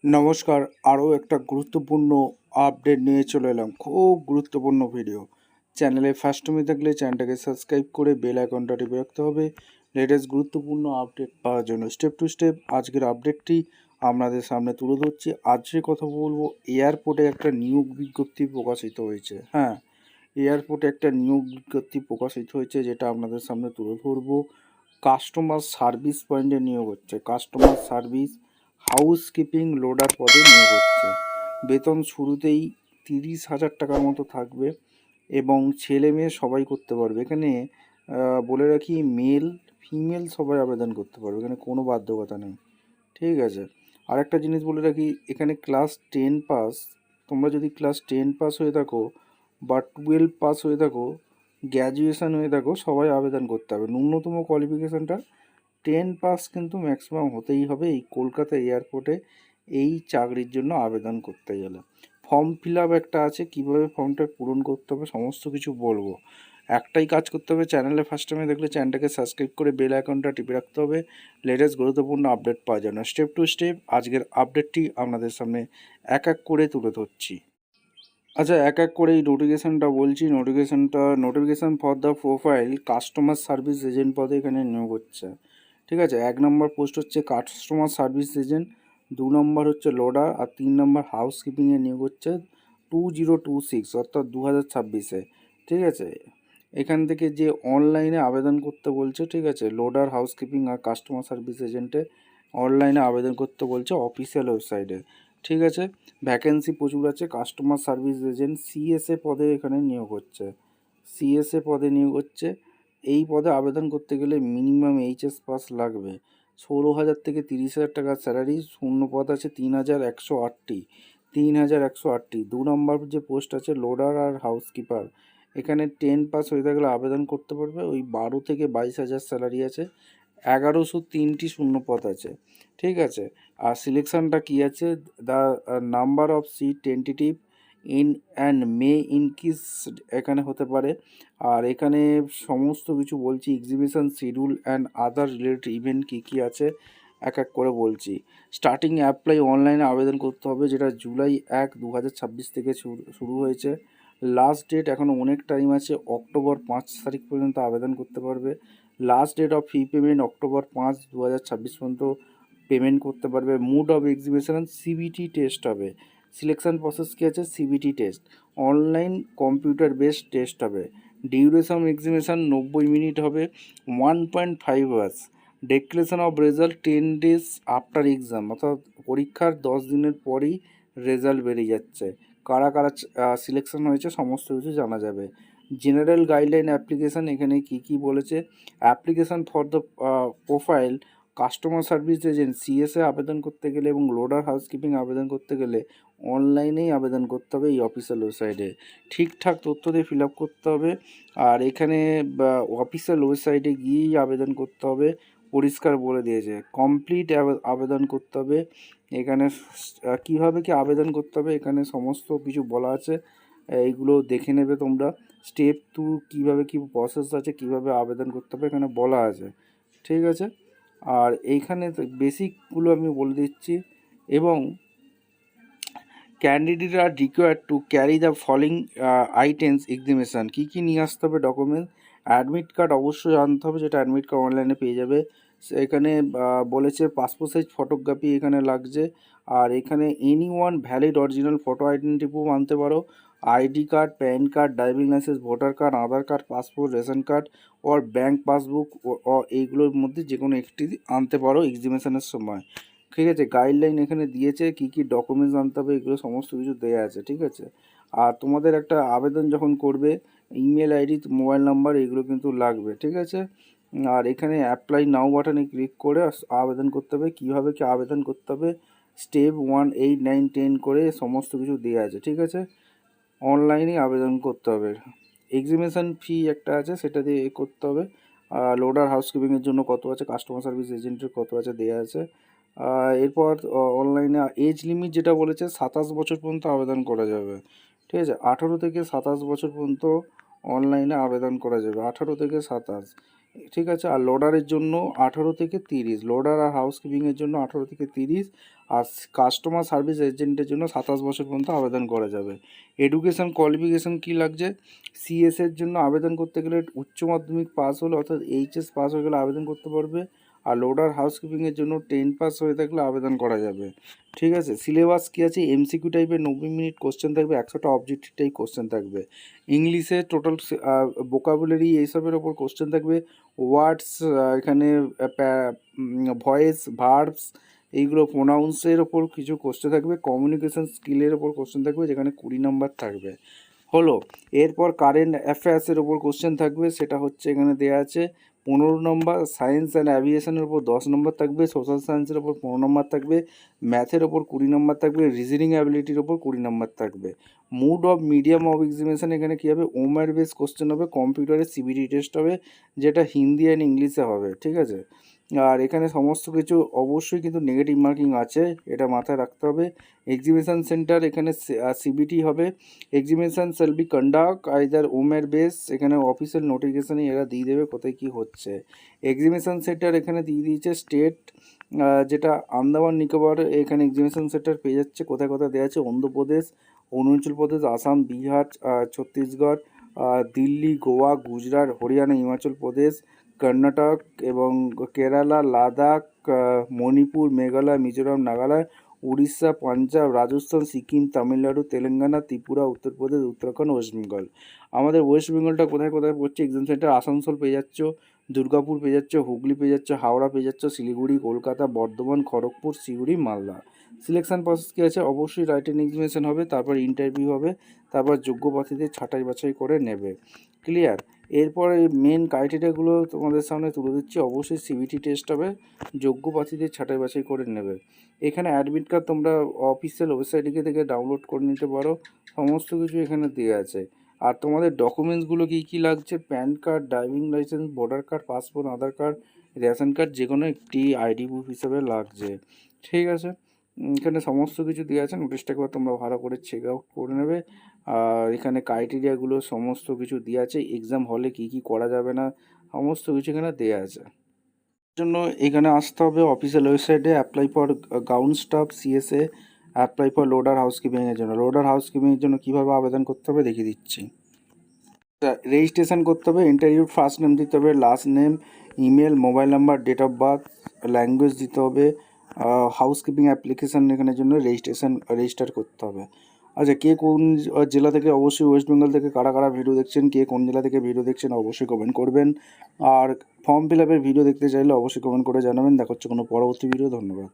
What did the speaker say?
নমস্কার, আরও একটা গুরুত্বপূর্ণ আপডেট নিয়ে চলে এলাম। খুব গুরুত্বপূর্ণ ভিডিও। চ্যানেলে ফার্স্ট টাইমে থাকলে চ্যানেলটাকে সাবস্ক্রাইব করে বেল আইকনটা টিপে রাখতে হবে লেটেস্ট গুরুত্বপূর্ণ আপডেট পাওয়ার জন্য। স্টেপ টু স্টেপ আজকের আপডেটটি আপনাদের সামনে তুলে ধরছি। আজকে কথা বলবো, এয়ারপোর্টে একটা নিয়োগ বিজ্ঞপ্তি প্রকাশিত হয়েছে। হ্যাঁ, এয়ারপোর্টে একটা নিয়োগ বিজ্ঞপ্তি প্রকাশিত হয়েছে, যেটা আপনাদের সামনে তুলে ধরবো। কাস্টমার সার্ভিস পয়েন্টে নিয়োগ হচ্ছে। কাস্টমার সার্ভিস হাউসকিপিং লোডার পদে নিয়োগ হচ্ছে। বেতন শুরুতেই 30,000 টাকার মতো থাকবে এবং ছেলে মেয়ে সবাই করতে পারবে। এখানে বলে রাখি, মেল ফিমেল সবাই আবেদন করতে পারবে, এখানে কোনো বাধ্যকতা নেই। ঠিক আছে, আর একটা জিনিস বলে রাখি, এখানে ক্লাস 10 পাস, তোমরা যদি ক্লাস 10 পাস হয়ে থাকো বা 12 পাস হয়ে থাকো, গ্র্যাজুয়েশান হয়ে থাকো, সবাই আবেদন করতে হবে। ন্যূনতম কোয়ালিফিকেশানটা 10 পাস কিন্তু ম্যাক্সিমাম হতেই হবে এই কলকাতা এয়ারপোর্টে এই চাকরির জন্য আবেদন করতে গেলে। ফর্ম ফিল আপ একটা আছে, কীভাবে ফর্মটা পূরণ করতে হবে সমস্ত কিছু বলবো। একটাই কাজ করতে হবে, চ্যানেলে ফার্স্ট টাইমে দেখলে চ্যানেলটাকে সাবস্ক্রাইব করে বেল আইকনটা টিপে রাখতে হবে লেটেস্ট গুরুত্বপূর্ণ আপডেট পাওয়ার জন্য। স্টেপ টু স্টেপ আজকের আপডেটটি আপনাদের সামনে এক এক করে তুলে ধরছি। আচ্ছা, এক এক করে এই নোটিফিকেশানটা বলছি। Notification for the profile customer service agent পদে এখানে নিয়োগ হচ্ছে। ঠিক আছে, 1 নম্বর পোস্ট হচ্ছে কাস্টমার সার্ভিস এজেন্ট, 2 নম্বর হচ্ছে লোডার, আর 3 নম্বর হাউসকিপিংয়ে নিয়োগ হচ্ছে 2026 অর্থাৎ 2026-এ। ঠিক আছে, এখান থেকে যে অনলাইনে আবেদন করতে বলছে, ঠিক আছে, লোডার, হাউসকিপিং আর কাস্টমার সার্ভিস এজেন্টে অনলাইনে আবেদন করতে বলছে অফিসিয়াল ওয়েবসাইটে। ঠিক আছে, ভ্যাকেন্সি প্রচুর আছে। কাস্টমার সার্ভিস এজেন্ট সিএসএ পদে এখানে নিয়োগ হচ্ছে। সিএসএ পদে নিয়োগ হচ্ছে। এই পদে আবেদন করতে গেলে মিনিমাম এইচএস পাস লাগবে। 16,000 থেকে 30,000 টাকার স্যালারি। শূন্য পদ আছে 3,108টি। 3,108টি। 2 নম্বর যে পোস্ট আছে লোডার আর হাউসকিপার, এখানে 10 পাস হয়ে থাকলে আবেদন করতে পারবে। ওই 12 থেকে 22,000 স্যালারি আছে। 1103টি শূন্য পদ আছে। ঠিক আছে, আর সিলেকশানটা কী আছে, the number of seat tentative in and may increase এখানে হতে পারে। আর এখানে সমস্ত কিছু বলছি, exhibition schedule and other related event কী কী আছে এক এক করে বলছি। স্টার্টিং অ্যাপ্লাই অনলাইনে আবেদন করতে হবে, যেটা জুলাই 1, 2026 থেকে শুরু হয়েছে। লাস্ট ডেট এখনও অনেক টাইম আছে, অক্টোবর 5 তারিখ পর্যন্ত আবেদন করতে পারবে। Last date of fee payment October 5, 2026 পর্যন্ত পেমেন্ট করতে পারবে। Mode of exhibition CBT test হবে। সিলেকশান প্রসেস কী আছে, CBT test, online computer based test হবে। ডিউরেশন এক্সিবিশন 90 মিনিট হবে, 1.5 hours. Declaration of result 10 days after exam, অর্থাৎ পরীক্ষার 10 দিনের পরই রেজাল্ট বেরিয়ে যাচ্ছে। কারা কারা সিলেকশন হয়েছে সমস্ত কিছু জানা যাবে। জেনারেল গাইডলাইন অ্যাপ্লিকেশান, এখানে কী কী বলেছে, application for the profile customer service agent CSA আবেদন করতে গেলে এবং লোডার হাউসকিপিং আবেদন করতে গেলে অনলাইনেই আবেদন করতে হবে এই অফিসিয়াল ওয়েবসাইটে। ঠিকঠাক তথ্য দিয়ে ফিল আপ করতে হবে। আর এখানে অফিসিয়াল ওয়েবসাইটে গিয়েই আবেদন করতে হবে, পরিষ্কার বলে দিয়েছে। কমপ্লিট আবেদন করতে হবে। এখানে কীভাবে কি আবেদন করতে হবে এখানে সমস্ত কিছু বলা আছে, এইগুলো দেখে নেবে তোমরা। স্টেপ 2 কীভাবে কী প্রসেস আছে, কীভাবে আবেদন করতে হবে এখানে বলা আছে। ঠিক আছে, আর এইখানে বেসিকগুলো আমি বলে দিচ্ছি। এবং candidate are required to carry the following items exhibition, কী কী নিয়ে আসতে হবে ডকুমেন্টস। অ্যাডমিট কার্ড অবশ্যই আনতে হবে, যেটা অ্যাডমিট কার্ড অনলাইনে পেয়ে যাবে। এখানে বলেছে পাসপোর্ট সাইজ ফটোগ্রাফি এখানে লাগছে। আর এখানে any one valid original photo identity proof আনতে পারো। ID card, PAN card, driving licence, voter card, Aadhaar card, passport, ration card or bank passbook ও এইগুলোর মধ্যে যে কোনো একটি আনতে পারো এক্সিবিশনের সময়। ঠিক আছে, গাইডলাইন এখানে দিয়েছে, কী কী ডকুমেন্টস আনতে হবে এগুলো সমস্ত কিছু দেওয়া আছে। ঠিক আছে, আর তোমাদের একটা আবেদন যখন করবে, ইমেল আইডি, মোবাইল নাম্বার এগুলো কিন্তু লাগবে। ঠিক আছে, আর এখানে অ্যাপ্লাই নাও বাটনে ক্লিক করে আবেদন করতে হবে। কীভাবে কি আবেদন করতে হবে, স্টেপ 1, 8, 9, 10 করে সমস্ত কিছু দেওয়া আছে। ঠিক আছে, অনলাইনে আবেদন করতে হবে। এক্সিবিশন ফি একটা আছে, সেটা দিয়ে করতে হবে। লোডার হাউসকিপিংয়ের জন্য কত আছে, কাস্টমার সার্ভিস এজেন্টের কত আছে দেওয়া আছে। এরপর অনলাইনে এজ লিমিট যেটা বলেছে 27 বছর পর্যন্ত আবেদন করা যাবে। ঠিক আছে, 18 থেকে 27 বছর পর্যন্ত অনলাইনে আবেদন করা যাবে, 18 থেকে 27। ঠিক আছে। আর লোডারের জন্য 18 থেকে 30, লোডার আর হাউসকিপিংয়ের জন্য 18 থেকে 30, আর কাস্টমার সার্ভিস এজেন্টের জন্য 27 বছর পর্যন্ত আবেদন করা যাবে। এডুকেশন কোয়ালিফিকেশান কী লাগছে? সিএসের জন্য আবেদন করতে গেলে উচ্চ মাধ্যমিক পাস হলে অর্থাৎ এইচএস পাস হয়ে গেলে আবেদন করতে পারবে। আর লোডার হাউসকিপিংয়ের জন্য 10 পাস হয়ে থাকলে আবেদন করা যাবে। ঠিক আছে। সিলেবাস কী আছে? এমসিকিউ টাইপের 90 মিনিট কোশ্চেন থাকবে, 100টা অবজেক্টিভ টাইপ কোশ্চেন থাকবে। ইংলিশে টোটাল ভোকাবুলারি এইসবের ওপর কোশ্চেন থাকবে। ওয়ার্ডস, এখানে ভয়েস, ভার্বস, এইগুলো প্রোনাউন্সের ওপর কিছু কোশ্চেন থাকবে। কমিউনিকেশন স্কিলের ওপর কোশ্চেন থাকবে, যেখানে 20 নম্বর থাকবে। হলো। এরপর কারেন্ট অ্যাফেয়ার্সের ওপর কোশ্চেন থাকবে, সেটা হচ্ছে এখানে দেওয়া আছে 15 নম্বর। সায়েন্স অ্যান্ড অ্যাভিয়েশনের ওপর 10 নম্বর থাকবে। সোশ্যাল সায়েন্সের ওপর 15 নম্বর থাকবে। ম্যাথের ওপর 20 নম্বর থাকবে। রিজনিং অ্যাবিলিটির ওপর 20 নম্বর থাকবে। Mode of medium of examination এখানে কী হবে? ওমার বেস কোশ্চেন হবে, কম্পিউটারের সিবিটি টেস্ট হবে, যেটা হিন্দি অ্যান্ড ইংলিশে হবে। ঠিক আছে। আর এখানে সমস্ত কিছু অবশ্যই কিন্তু নেগেটিভ মার্কিং আছে, এটা মাথায় রাখতে হবে। এক্সিবিশন সেন্টার এখানে সিবিটি হবে। Exhibition shall be conduct either OMR base, এখানে অফিসিয়াল নোটিফিকেশানে এরা দিয়ে দেবে কোথায় কী হচ্ছে। এক্সিবিশন সেন্টার এখানে দিয়ে দিয়েছে স্টেট, যেটা আন্দামান নিকোবর, এখানে এক্সিবিশন সেন্টার পেয়ে যাচ্ছে। কোথায় কোথায় দেওয়া আছে? অন্ধ্রপ্রদেশ, অরুণাচল প্রদেশ, আসাম, বিহার, ছত্তিশগড়, দিল্লি, গোয়া, গুজরাট, হরিয়ানা, হিমাচল প্রদেশ, কর্ণাটক এবং কেরালা, লাদাখ, মণিপুর, মেঘালয়, মিজোরাম, নাগাল্যান্ড, উড়িষ্যা, পাঞ্জাব, রাজস্থান, সিকিম, তামিলনাড়ু, তেলেঙ্গানা, ত্রিপুরা, উত্তরপ্রদেশ, উত্তরাখণ্ড, ওয়েস্ট বেঙ্গল। আমাদের ওয়েস্ট বেঙ্গলটা কোথায় কোথায় পড়ছে? এক্সাম সেন্টার আসানসোল পেয়ে যাচ্ছ, দুর্গাপুর পেয়ে যাচ্ছ, হুগলি পেয়ে যাচ্ছ, হাওড়া পেয়ে যাচ্ছ, শিলিগুড়ি, কলকাতা, বর্ধমান, খড়গপুর, সিউড়ি, মালদা। সিলেকশন প্রসেস কী আছে? অবশ্যই রাইটিং এক্সামিনেশন হবে, তারপর ইন্টারভিউ হবে, তারপর যোগ্য প্রার্থীদের ছাঁটাই বাছাই করে নেবে। ক্লিয়ার? এরপরে মেন ক্রাইটেরিয়াগুলো তোমাদের সামনে তুলে দিচ্ছি। অবশ্যই সিবিটি টেস্ট হবে, যোগ্য প্রার্থীদের ছাঁটাই বাছাই করে নেবে। এখানে অ্যাডমিট কার্ড তোমরা অফিসিয়াল ওয়েবসাইটে থেকে ডাউনলোড করে নিতে পারো, সমস্ত কিছু এখানে দেওয়া আছে। আর তোমাদের ডকুমেন্টসগুলো কী কী লাগছে? PAN card, driving licence, voter card, passport, Aadhaar card, ration card, যে কোনো একটি আইডি প্রুফ হিসাবে লাগছে। ঠিক আছে। এখানে সমস্ত কিছু দেওয়া আছে, নোটিশটা একবার তোমরা ভালো করে চেক আউট করে নেবে। আর এখানে ক্রাইটেরিয়াগুলো সমস্ত কিছু দেওয়া আছে, এক্সাম হলে কী কী করা যাবে না, সমস্ত কিছু এখানে দেওয়া আছে। জন্য এখানে আসতে হবে অফিসিয়াল ওয়েবসাইটে, apply for ground staff CSA, apply for loader হাউসকিপিংয়ের জন্য। লোডার হাউসকিপিংয়ের জন্য কীভাবে আবেদন করতে হবে দেখিয়ে দিচ্ছি। রেজিস্ট্রেশন করতে হবে, ইন্টারভিউ ফার্স্ট নেম দিতে হবে, last name, email, mobile number, date of birth, language দিতে হবে। হাউসকিপিং অ্যাপ্লিকেশান এখানের জন্য রেজিস্টার করতে হবে। আচ্ছা, কে কোন জেলা থেকে, অবশ্যই ওয়েস্ট বেঙ্গল থেকে কারা কারা ভিডিও দেখছেন, কে কোন জেলা থেকে ভিডিও দেখছেন অবশ্যই কমেন্ট করবেন। আর ফর্ম ফিল আপের ভিডিও দেখতে চাইলে অবশ্যই কমেন্ট করে জানাবেন। দেখা হচ্ছে কোনো পরবর্তী ভিডিও। ধন্যবাদ।